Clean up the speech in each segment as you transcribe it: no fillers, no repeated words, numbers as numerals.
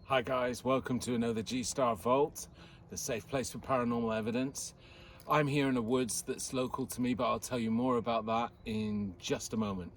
Hi guys, welcome to another G-Star Vault, the safe place for paranormal evidence. I'm here in a woods that's local to me, but I'll tell you more about that in just a moment.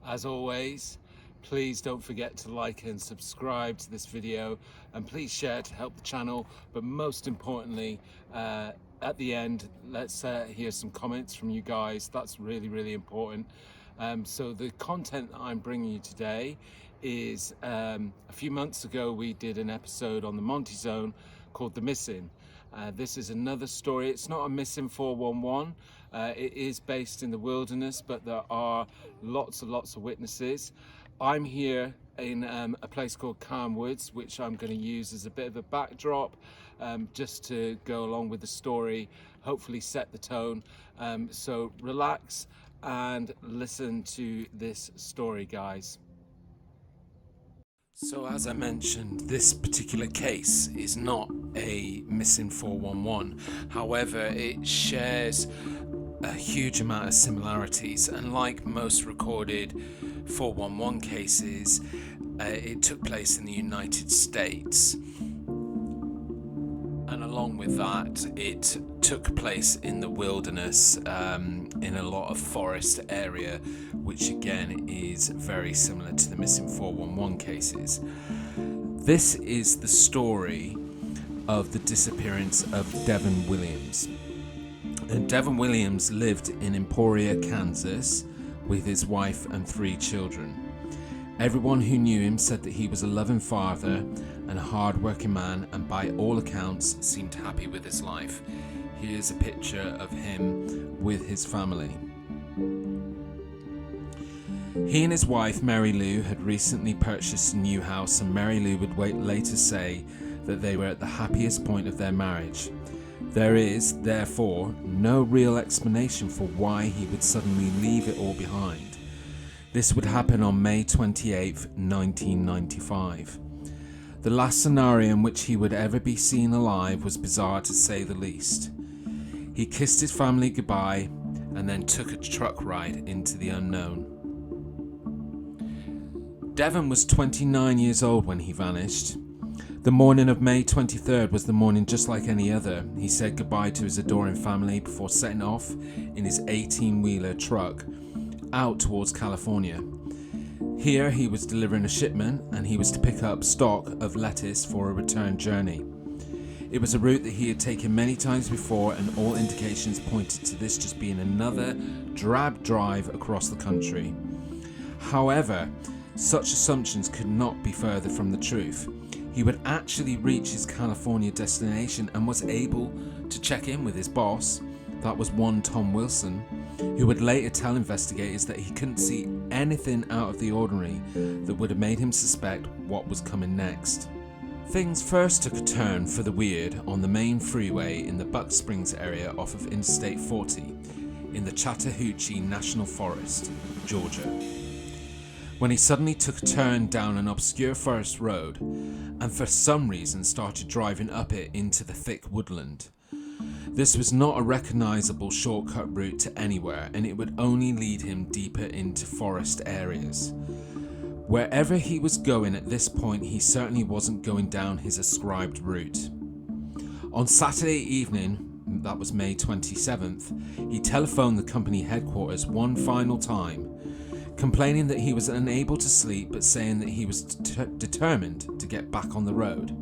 As always, please don't forget to like and subscribe to this video, and please share to help the channel. But most importantly, at the end, let's hear some comments from you guys. That's really important. So the content that I'm bringing you today is a few months ago we did an episode on the Monty Zone called The Missing. This is another story. It's not a missing 411. It is based in the wilderness, but there are lots of witnesses. I'm here in a place called Cann Woods, which I'm going to use as a bit of a backdrop, just to go along with the story, hopefully set the tone. So relax and listen to this story, guys. So as I mentioned, this particular case is not a missing 411. However, it shares a huge amount of similarities, and like most recorded 411 cases, it took place in the United States. And along with that, it took place in the wilderness, in a lot of forest area, which again is very similar to the missing 411 cases. This is the story of the disappearance of Devin Williams. And Devin Williams lived in Emporia, Kansas, with his wife and 3 children. Everyone who knew him said that he was a loving father and a hard-working man, and by all accounts seemed happy with his life. Here's a picture of him with his family. He and his wife, Mary Lou, had recently purchased a new house, and Mary Lou would later say that they were at the happiest point of their marriage. There is, therefore, no real explanation for why he would suddenly leave it all behind. This would happen on May 28, 1995. The last scenario in which he would ever be seen alive was bizarre, to say the least. He kissed his family goodbye and then took a truck ride into the unknown. Devin was 29 years old when he vanished. The morning of May 23rd was the morning just like any other. He said goodbye to his adoring family before setting off in his 18-wheeler truck out towards California. Here he was delivering a shipment, and he was to pick up stock of lettuce for a return journey. It was a route that he had taken many times before, and all indications pointed to this just being another drab drive across the country. However, such assumptions could not be further from the truth. He would actually reach his California destination and was able to check in with his boss, that was one Tom Wilson, who would later tell investigators that he couldn't see anything out of the ordinary that would have made him suspect what was coming next. Things first took a turn for the weird on the main freeway in the Buck Springs area off of Interstate 40 in the Chattahoochee National Forest, Georgia, when he suddenly took a turn down an obscure forest road and for some reason started driving up it into the thick woodland. This was not a recognizable shortcut route to anywhere, and it would only lead him deeper into forest areas. Wherever he was going at this point, he certainly wasn't going down his ascribed route. On Saturday evening, that was May 27th, he telephoned the company headquarters one final time, complaining that he was unable to sleep, but saying that he was determined to get back on the road.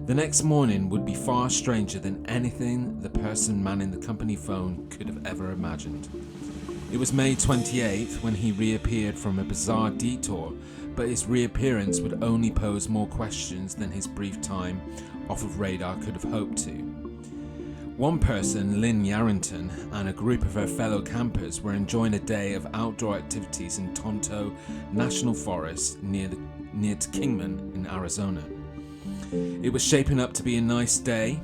The next morning would be far stranger than anything the person manning the company phone could have ever imagined. It was May 28th when he reappeared from a bizarre detour, but his reappearance would only pose more questions than his brief time off of radar could have hoped to. One person, Lynn Yarrington, and a group of her fellow campers were enjoying a day of outdoor activities in Tonto National Forest near to Kingman in Arizona. It was shaping up to be a nice day,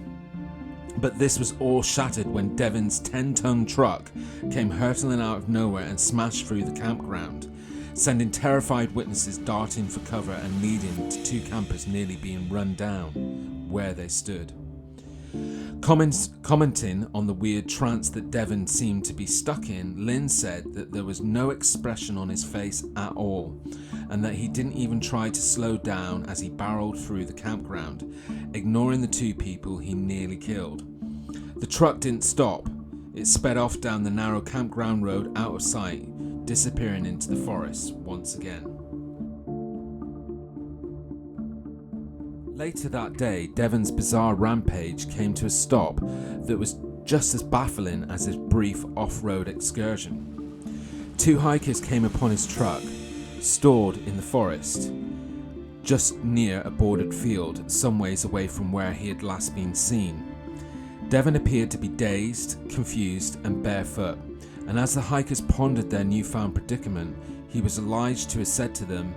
but this was all shattered when Devin's 10-ton truck came hurtling out of nowhere and smashed through the campground, sending terrified witnesses darting for cover and leading to two campers nearly being run down where they stood. Commenting on the weird trance that Devin seemed to be stuck in, Lynn said that there was no expression on his face at all, and that he didn't even try to slow down as he barreled through the campground, ignoring the two people he nearly killed. The truck didn't stop. It sped off down the narrow campground road out of sight, disappearing into the forest once again. Later that day, Devin's bizarre rampage came to a stop that was just as baffling as his brief off-road excursion. Two hikers came upon his truck, stored in the forest, just near a bordered field, some ways away from where he had last been seen. Devin appeared to be dazed, confused, and barefoot, and as the hikers pondered their newfound predicament, he was obliged to have said to them,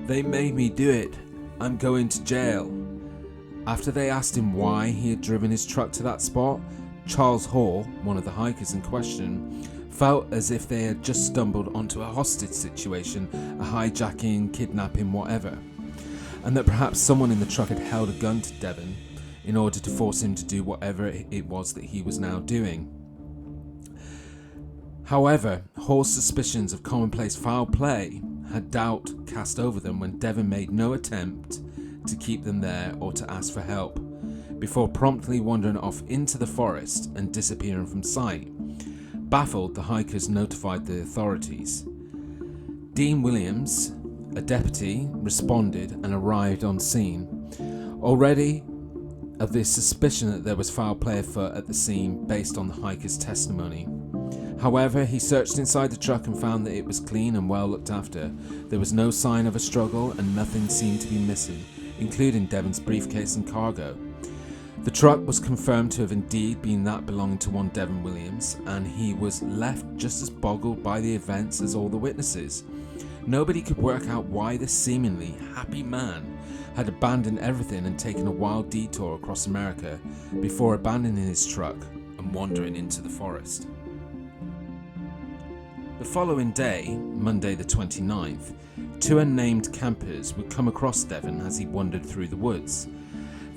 "They made me do it. I'm going to jail." After they asked him why he had driven his truck to that spot, Charles Hall, one of the hikers in question, felt as if they had just stumbled onto a hostage situation, a hijacking, kidnapping, whatever, and that perhaps someone in the truck had held a gun to Devin in order to force him to do whatever it was that he was now doing. However, Hall's suspicions of commonplace foul play had doubt cast over them when Devin made no attempt to keep them there or to ask for help, before promptly wandering off into the forest and disappearing from sight. Baffled, the hikers notified the authorities. Devin Williams, a deputy, responded and arrived on scene, already of the suspicion that there was foul play afoot at the scene based on the hikers' testimony. However, he searched inside the truck and found that it was clean and well looked after. There was no sign of a struggle and nothing seemed to be missing, including Devin's briefcase and cargo. The truck was confirmed to have indeed been that belonging to one Devin Williams, and he was left just as boggled by the events as all the witnesses. Nobody could work out why this seemingly happy man had abandoned everything and taken a wild detour across America before abandoning his truck and wandering into the forest. The following day, Monday the 29th, two unnamed campers would come across Devin as he wandered through the woods.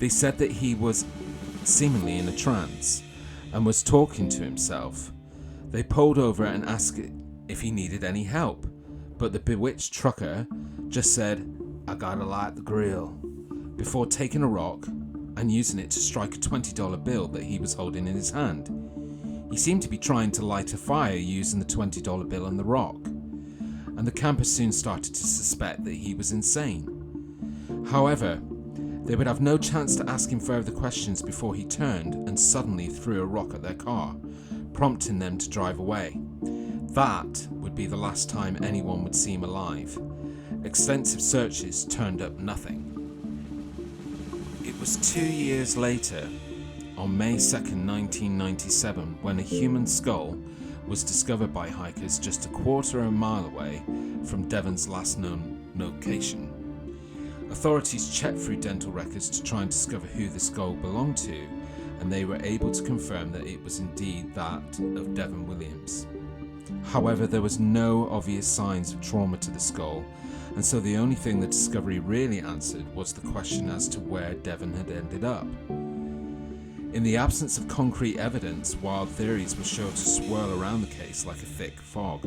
They said that he was seemingly in a trance and was talking to himself. They pulled over and asked if he needed any help, but the bewitched trucker just said, "I gotta light the grill," before taking a rock and using it to strike a $20 bill that he was holding in his hand. He seemed to be trying to light a fire using the $20 bill and the rock, and the campers soon started to suspect that he was insane. However, they would have no chance to ask him further questions before he turned and suddenly threw a rock at their car, prompting them to drive away. That would be the last time anyone would see him alive. Extensive searches turned up nothing. It was 2 years later, on May 2nd, 1997, when a human skull was discovered by hikers just a quarter of a mile away from Devin's last known location. Authorities checked through dental records to try and discover who the skull belonged to, and they were able to confirm that it was indeed that of Devin Williams. However, there was no obvious signs of trauma to the skull, and so the only thing the discovery really answered was the question as to where Devin had ended up. In the absence of concrete evidence, wild theories were sure to swirl around the case like a thick fog.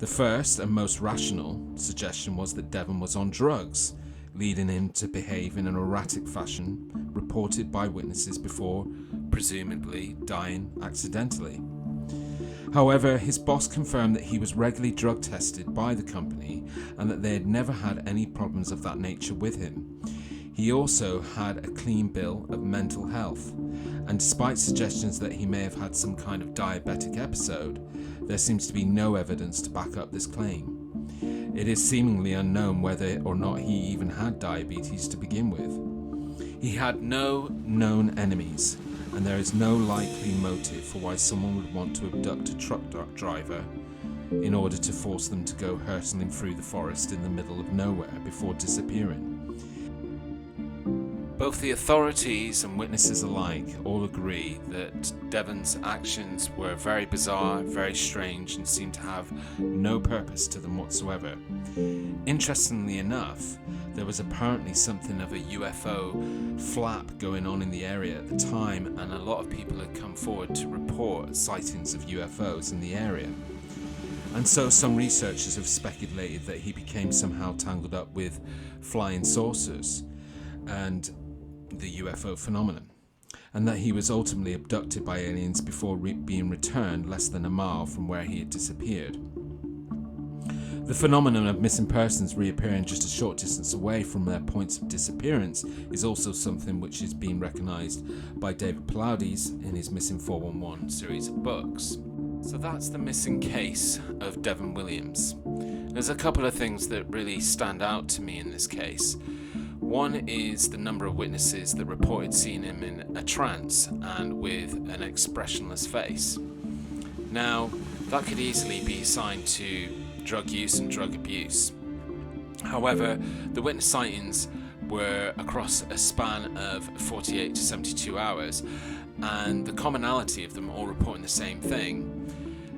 The first and most rational suggestion was that Devin was on drugs, leading him to behave in an erratic fashion reported by witnesses before, presumably, dying accidentally. However, his boss confirmed that he was regularly drug tested by the company and that they had never had any problems of that nature with him. He also had a clean bill of mental health, and despite suggestions that he may have had some kind of diabetic episode, there seems to be no evidence to back up this claim. It is seemingly unknown whether or not he even had diabetes to begin with. He had no known enemies, and there is no likely motive for why someone would want to abduct a truck driver in order to force them to go hurtling through the forest in the middle of nowhere before disappearing. Both the authorities and witnesses alike all agree that Devin's actions were very bizarre, very strange, and seemed to have no purpose to them whatsoever. Interestingly enough, there was apparently something of a UFO flap going on in the area at the time, and a lot of people had come forward to report sightings of UFOs in the area. And so some researchers have speculated that he became somehow tangled up with flying saucers and the UFO phenomenon, and that he was ultimately abducted by aliens before being returned less than a mile from where he had disappeared. The phenomenon of missing persons reappearing just a short distance away from their points of disappearance is also something which is being recognised by David Paulides in his Missing 411 series of books. So that's the missing case of Devin Williams. There's a couple of things that really stand out to me in this case. One is the number of witnesses that reported seeing him in a trance and with an expressionless face. Now, that could easily be assigned to drug use and drug abuse. However, the witness sightings were across a span of 48 to 72 hours, and the commonality of them all reporting the same thing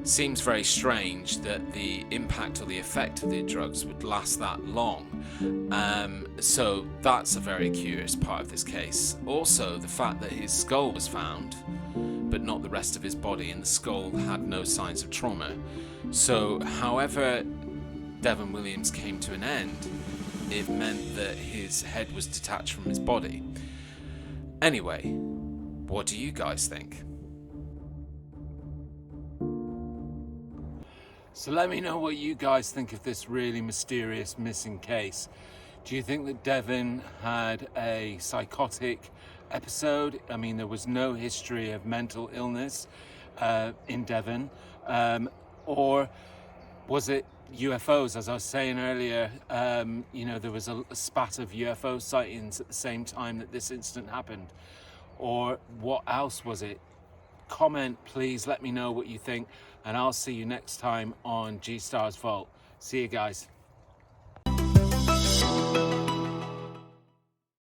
seems very strange that the impact or the effect of the drugs would last that long. So that's a very curious part of this case. Also, the fact that his skull was found, but not the rest of his body, and the skull had no signs of trauma. So, however Devin Williams came to an end, it meant that his head was detached from his body. Anyway, what do you guys think? So let me know what you guys think of this really mysterious missing case. Do you think that Devin had a psychotic episode? I mean, there was no history of mental illness in Devin. Or was it UFOs? As I was saying earlier, there was a spat of UFO sightings at the same time that this incident happened. Or what else was it? Comment, please, let me know what you think, and I'll see you next time on G Star's Vault. See you guys.